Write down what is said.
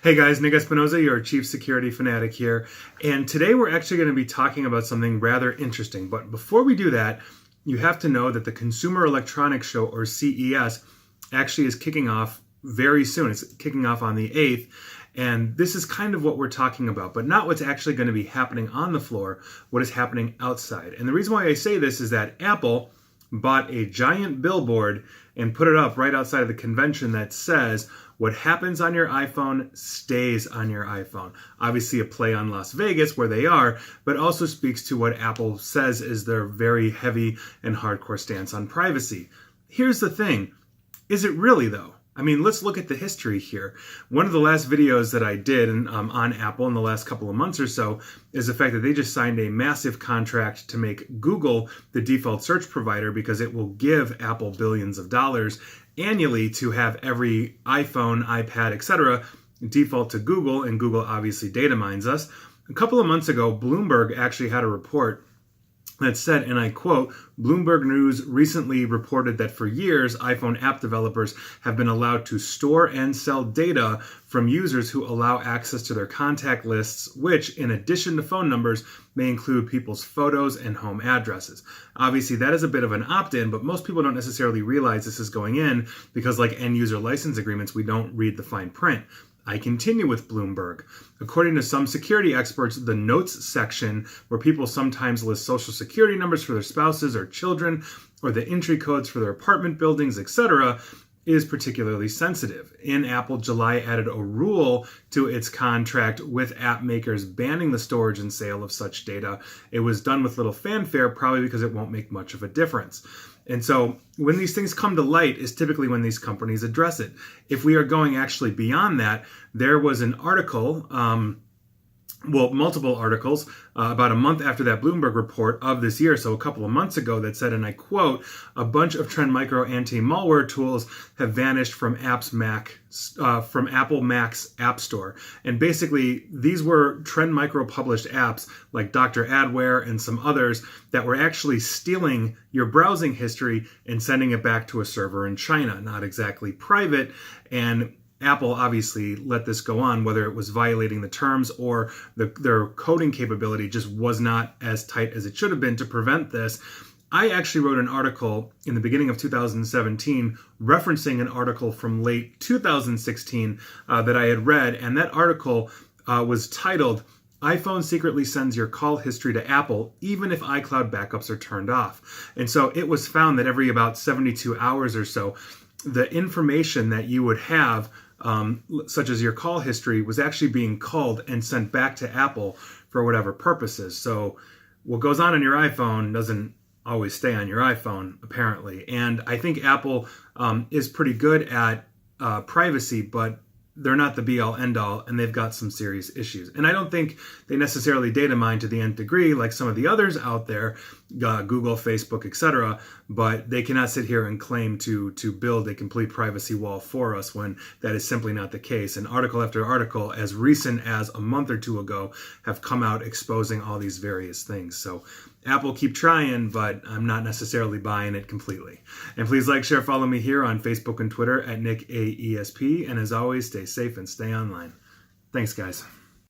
Hey guys, Nick Espinoza, your Chief Security Fanatic here, and today we're actually going to be talking about something rather interesting. But before we do that, you have to know that the Consumer Electronics Show, or CES, actually is kicking off very soon. It's kicking off on the 8th, and this is kind of what we're talking about, but not what's actually going to be happening on the floor, what is happening outside. And the reason why I say this is that Apple bought a giant billboard and put it up right outside of the convention that says, "What happens on your iPhone stays on your iPhone." Obviously a play on Las Vegas where they are, but also speaks to what Apple says is their very heavy and hardcore stance on privacy. Here's the thing. Is it really though? I mean, let's look at the history here. One of the last videos that I did on Apple in the last couple of months or so is the fact that they just signed a massive contract to make Google the default search provider because it will give Apple billions of dollars annually to have every iPhone, iPad, etc. default to Google, and Google obviously data mines us. A couple of months ago, Bloomberg actually had a report that said, and I quote, "Bloomberg News recently reported that for years, iPhone app developers have been allowed to store and sell data from users who allow access to their contact lists, which, in addition to phone numbers, may include people's photos and home addresses." Obviously, that is a bit of an opt-in, but most people don't necessarily realize this is going in because, like end-user license agreements, we don't read the fine print. I continue with Bloomberg. According to some security experts, the notes section, where people sometimes list social security numbers for their spouses or children, or the entry codes for their apartment buildings, etc., is particularly sensitive. In Apple, July added a rule to its contract with app makers banning the storage and sale of such data. It was done with little fanfare, probably because it won't make much of a difference. And so when these things come to light is typically when these companies address it. If we are going actually beyond that, there was an article, multiple articles, about a month after that Bloomberg report of this year, so a couple of months ago, that said, and I quote, "A bunch of Trend Micro anti-malware tools have vanished from from Apple Mac's App Store." And basically, these were Trend Micro published apps like Dr. Adware and some others that were actually stealing your browsing history and sending it back to a server in China. Not exactly private, and Apple obviously let this go on, whether it was violating the terms or their coding capability just was not as tight as it should have been to prevent this. I actually wrote an article in the beginning of 2017 referencing an article from late 2016 that I had read, and that article was titled, "iPhone secretly sends your call history to Apple even if iCloud backups are turned off." And so it was found that every about 72 hours or so, the information that you would have, such as your call history, was actually being culled and sent back to Apple for whatever purposes. So what goes on your iPhone doesn't always stay on your iPhone, apparently. And I think Apple is pretty good at privacy, but they're not the be-all, end-all, and they've got some serious issues. And I don't think they necessarily data mine to the nth degree like some of the others out there, Google, Facebook, etc., but they cannot sit here and claim to build a complete privacy wall for us when that is simply not the case. And article after article, as recent as a month or two ago, have come out exposing all these various things. So Apple, keep trying, but I'm not necessarily buying it completely. And please like, share, follow me here on Facebook and Twitter at NickAESP. And as always, stay safe and stay online. Thanks, guys.